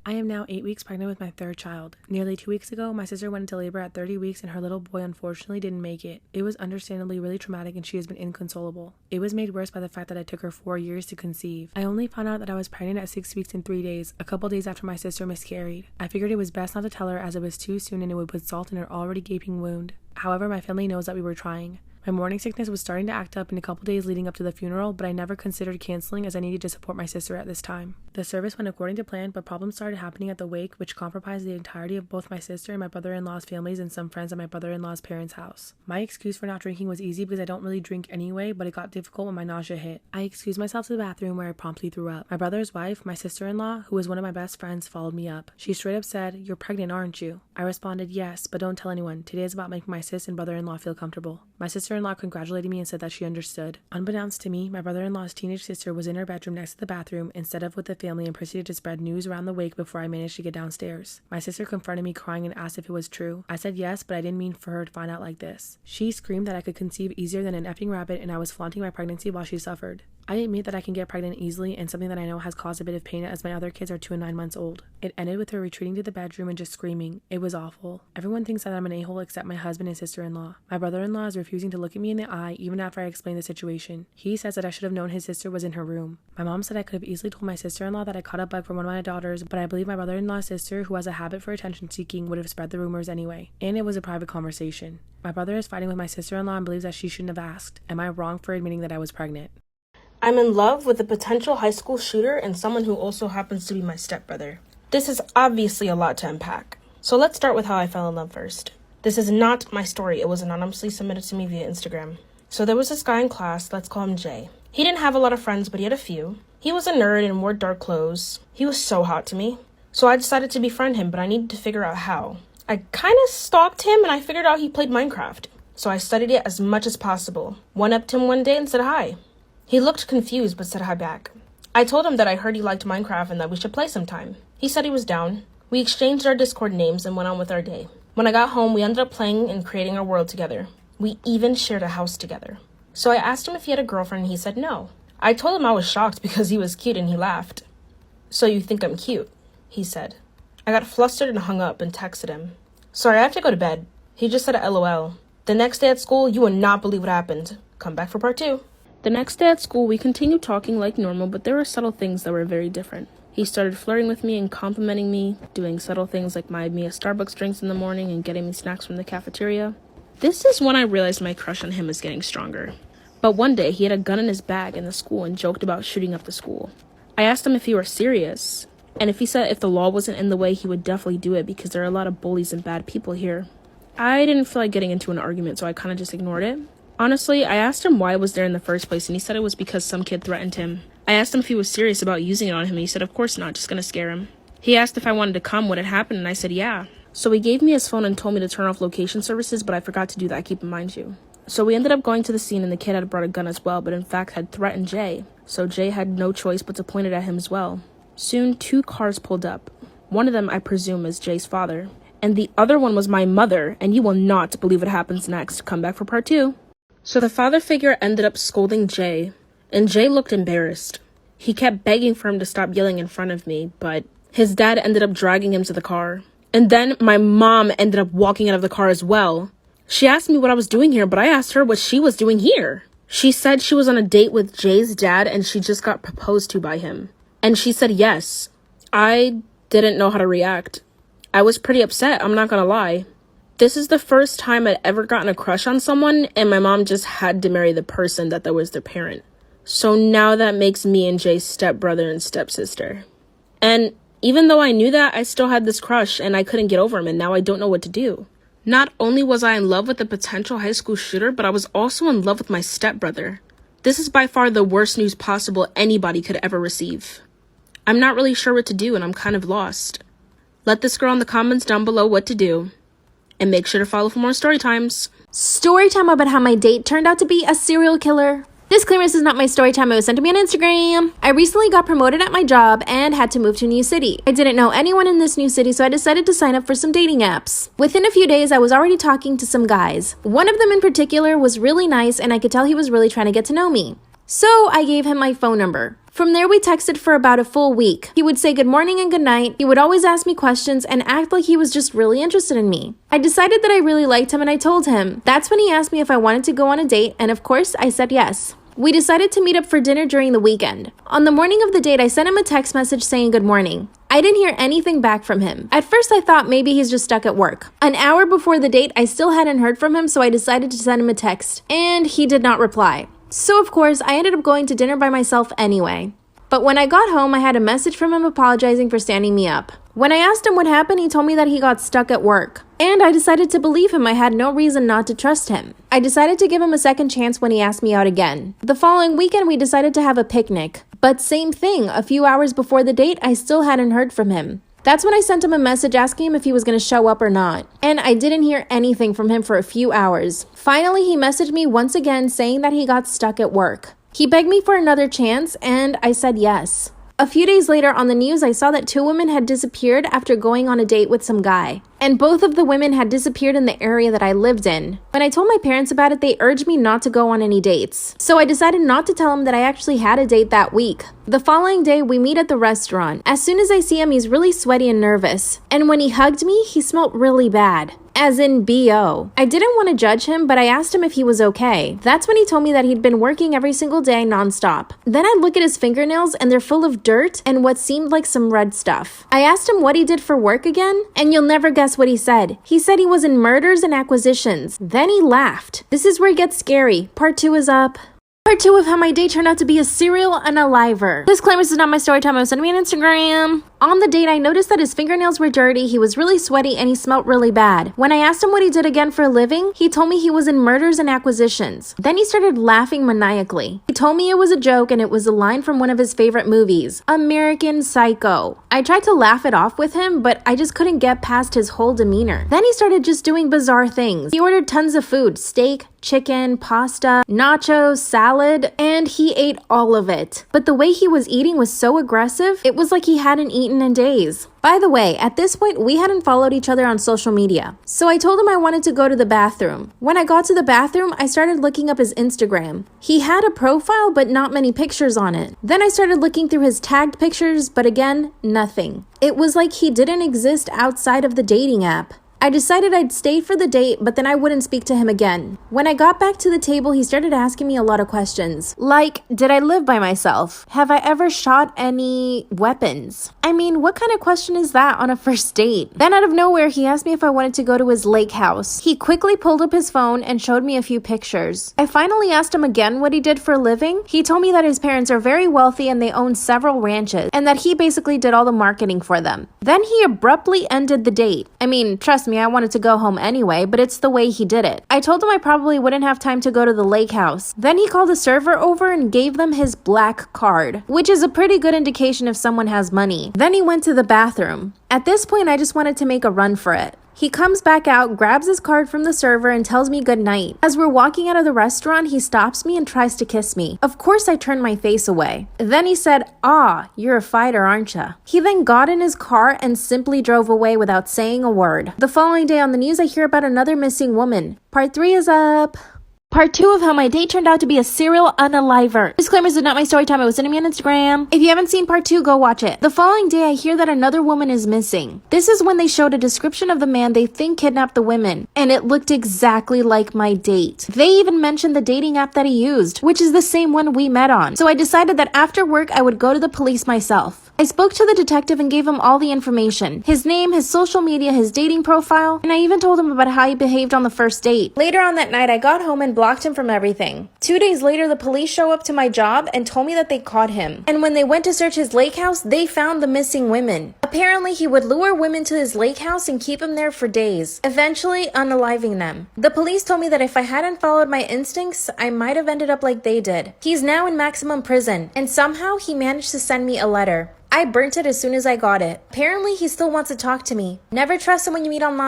I am now 8 weeks pregnant with my third child. Nearly 2 weeks ago, my sister went into labor at 30 weeks and her little boy unfortunately didn't make it. It was understandably really traumatic and she has been inconsolable. It was made worse by the fact that it took her 4 years to conceive. I only found out that I was pregnant at 6 weeks and 3 days, a couple days after my sister miscarried. I figured it was best not to tell her as it was too soon and it would put salt in her already gaping wound. However, my family knows that we were trying. My morning sickness was starting to act up in a couple days leading up to the funeral, but I never considered canceling as I needed to support my sister at this time. The service went according to plan, but problems started happening at the wake, which compromised the entirety of both my sister and my brother-in-law's families and some friends at my brother-in-law's parents' house. My excuse for not drinking was easy because I don't really drink anyway, but it got difficult when my nausea hit. I excused myself to the bathroom where I promptly threw up. My brother's wife, my sister-in-law, who was one of my best friends, followed me up. She straight up said, "You're pregnant, aren't you?" I responded, "Yes, but don't tell anyone. Today is about making my sis and brother-in-law feel comfortable." My sister-in-law congratulated me and said that she understood. Unbeknownst to me, my brother-in-law's teenage sister was in her bedroom next to the bathroom instead of with the family and proceeded to spread news around the wake before I managed to get downstairs. My sister confronted me crying and asked if it was true. I said yes, but I didn't mean for her to find out like this. She screamed that I could conceive easier than an effing rabbit and I was flaunting my pregnancy while she suffered. I admit that I can get pregnant easily and something that I know has caused a bit of pain as my other kids are 2 and 9 months old. It ended with her retreating to the bedroom and just screaming. It was awful. Everyone thinks that I'm an a-hole except my husband and sister-in-law. My brother-in-law is refusing to look at me in the eye even after I explain the situation. He says that I should have known his sister was in her room. My mom said I could have easily told my sister-in-law that I caught a bug from one of my daughters, but I believe my brother-in-law's sister, who has a habit for attention seeking, would have spread the rumors anyway. And it was a private conversation. My brother is fighting with my sister-in-law and believes that she shouldn't have asked. Am I wrong for admitting that I was pregnant? I'm in love with a potential high school shooter and someone who also happens to be my stepbrother. This is obviously a lot to unpack. So let's start with how I fell in love first. This is not my story. It was anonymously submitted to me via Instagram. So there was this guy in class, let's call him Jay. He didn't have a lot of friends, but he had a few. He was a nerd and wore dark clothes. He was so hot to me. So I decided to befriend him, but I needed to figure out how. I kind of stalked him and I figured out he played Minecraft. So I studied it as much as possible. One-upped him one day and said hi. He looked confused but said hi back. I told him that I heard he liked Minecraft and that we should play sometime. He said he was down. We exchanged our Discord names and went on with our day. When I got home, we ended up playing and creating our world together. We even shared a house together. So I asked him if he had a girlfriend and he said no. I told him I was shocked because he was cute and he laughed. "So you think I'm cute?" he said. I got flustered and hung up and texted him. "Sorry, I have to go to bed." He just said LOL. The next day at school, you would not believe what happened. Come back for part 2. The next day at school, we continued talking like normal, but there were subtle things that were very different. He started flirting with me and complimenting me, doing subtle things like buying me a Starbucks drinks in the morning and getting me snacks from the cafeteria. This is when I realized my crush on him was getting stronger. But one day, he had a gun in his bag in the school and joked about shooting up the school. I asked him if he were serious, and if he said if the law wasn't in the way, he would definitely do it because there are a lot of bullies and bad people here. I didn't feel like getting into an argument, so I kind of just ignored it. Honestly, I asked him why I was there in the first place, and he said it was because some kid threatened him. I asked him if he was serious about using it on him, and he said of course not, just gonna scare him. He asked if I wanted to come when it happened, and I said yeah. So he gave me his phone and told me to turn off location services, but I forgot to do that, keep in mind too. So we ended up going to the scene, and the kid had brought a gun as well, but in fact had threatened Jay. So Jay had no choice but to point it at him as well. Soon, 2 cars pulled up. One of them, I presume, is Jay's father, and the other one was my mother, and you will not believe what happens next. Come back for part 2. So the father figure ended up scolding Jay, and Jay looked embarrassed. He kept begging for him to stop yelling in front of me, but his dad ended up dragging him to the car. And then my mom ended up walking out of the car as well. She asked me what I was doing here, but I asked her what she was doing here. She said she was on a date with Jay's dad and she just got proposed to by him. And she said yes. I didn't know how to react. I was pretty upset, I'm not gonna lie. This is the first time I'd ever gotten a crush on someone, and my mom just had to marry the person that was their parent. So now that makes me and Jay's stepbrother and stepsister. And even though I knew that, I still had this crush, and I couldn't get over him, and now I don't know what to do. Not only was I in love with a potential high school shooter, but I was also in love with my stepbrother. This is by far the worst news possible anybody could ever receive. I'm not really sure what to do, and I'm kind of lost. Let this girl in the comments down below what to do. And make sure to follow for more story times. Story time about how my date turned out to be a serial killer. Disclaimer, this is not my story time, it was sent to me on Instagram. I recently got promoted at my job and had to move to a new city. I didn't know anyone in this new city, so I decided to sign up for some dating apps. Within a few days, I was already talking to some guys. One of them in particular was really nice and I could tell he was really trying to get to know me. So I gave him my phone number. From there, we texted for about a full week. He would say good morning and good night. He would always ask me questions and act like he was just really interested in me. I decided that I really liked him and I told him. That's when he asked me if I wanted to go on a date, and of course, I said yes. We decided to meet up for dinner during the weekend. On the morning of the date, I sent him a text message saying good morning. I didn't hear anything back from him. At first, I thought maybe he's just stuck at work. An hour before the date, I still hadn't heard from him, so I decided to send him a text, and he did not reply. So of course, I ended up going to dinner by myself anyway. But when I got home, I had a message from him apologizing for standing me up. When I asked him what happened, he told me that he got stuck at work. And I decided to believe him. I had no reason not to trust him. I decided to give him a second chance when he asked me out again. The following weekend, we decided to have a picnic. But same thing, a few hours before the date, I still hadn't heard from him. That's when I sent him a message asking him if he was going to show up or not. And I didn't hear anything from him for a few hours. Finally, he messaged me once again saying that he got stuck at work. He begged me for another chance, and I said yes. A few days later on the news, I saw that 2 women had disappeared after going on a date with some guy. And both of the women had disappeared in the area that I lived in. When I told my parents about it, they urged me not to go on any dates. So I decided not to tell them that I actually had a date that week. The following day, we meet at the restaurant. As soon as I see him, he's really sweaty and nervous. And when he hugged me, he smelled really bad. As in B.O. I didn't want to judge him, but I asked him if he was okay. That's when he told me that he'd been working every single day nonstop. Then I look at his fingernails and they're full of dirt and what seemed like some red stuff. I asked him what he did for work again, and you'll never guess what he said. He said he was in mergers and acquisitions. Then he laughed. This is where it gets scary. Part 2 is up. Part 2 of how my date turned out to be a serial unaliver. Disclaimer, this is not my story time. I was sending me on Instagram. On the date, I noticed that his fingernails were dirty, he was really sweaty, and he smelled really bad. When I asked him what he did again for a living, he told me he was in mergers and acquisitions. Then he started laughing maniacally. He told me it was a joke and it was a line from one of his favorite movies, American Psycho. I tried to laugh it off with him, but I just couldn't get past his whole demeanor. Then he started just doing bizarre things. He ordered tons of food, steak, chicken, pasta, nachos, salad, and he ate all of it. But the way he was eating was so aggressive, it was like he hadn't eaten in days. By the way, at this point, we hadn't followed each other on social media. So I told him I wanted to go to the bathroom. When I got to the bathroom, I started looking up his Instagram. He had a profile, but not many pictures on it. Then I started looking through his tagged pictures, but again, nothing. It was like he didn't exist outside of the dating app. I decided I'd stay for the date, but then I wouldn't speak to him again. When I got back to the table, he started asking me a lot of questions. Like, did I live by myself? Have I ever shot any weapons? I mean, what kind of question is that on a first date? Then out of nowhere, he asked me if I wanted to go to his lake house. He quickly pulled up his phone and showed me a few pictures. I finally asked him again what he did for a living. He told me that his parents are very wealthy and they own several ranches, and that he basically did all the marketing for them. Then he abruptly ended the date. I mean, trust me, I wanted to go home anyway, but it's the way he did it. I told him I probably wouldn't have time to go to the lake house. Then he called a server over and gave them his black card, which is a pretty good indication if someone has money. Then he went to the bathroom. At this point, I just wanted to make a run for it. He comes back out, grabs his card from the server, and tells me good night. As we're walking out of the restaurant, he stops me and tries to kiss me. Of course, I turned my face away. Then he said, "Ah, you're a fighter, aren't ya?" He then got in his car and simply drove away without saying a word. The following day on the news, I hear about another missing woman. Part 3 is up. Part 2 of how my date turned out to be a serial unaliver. Disclaimers is not my story time. It was sending me on Instagram. If you haven't seen part 2, go watch it. The following day, I hear that another woman is missing. This is when they showed a description of the man they think kidnapped the women, and it looked exactly like my date. They even mentioned the dating app that he used, which is the same one we met on. So I decided that after work, I would go to the police myself. I spoke to the detective and gave him all the information. His name, his social media, his dating profile, and I even told him about how he behaved on the first date. Later on that night, I got home and blocked him from everything. 2 days later, the police show up to my job and told me that they caught him. And when they went to search his lake house, they found the missing women. Apparently, he would lure women to his lake house and keep them there for days, eventually unaliving them. The police told me that if I hadn't followed my instincts, I might have ended up like they did. He's now in maximum prison, and somehow he managed to send me a letter. I burnt it as soon as I got it. Apparently, he still wants to talk to me. Never trust someone you meet online.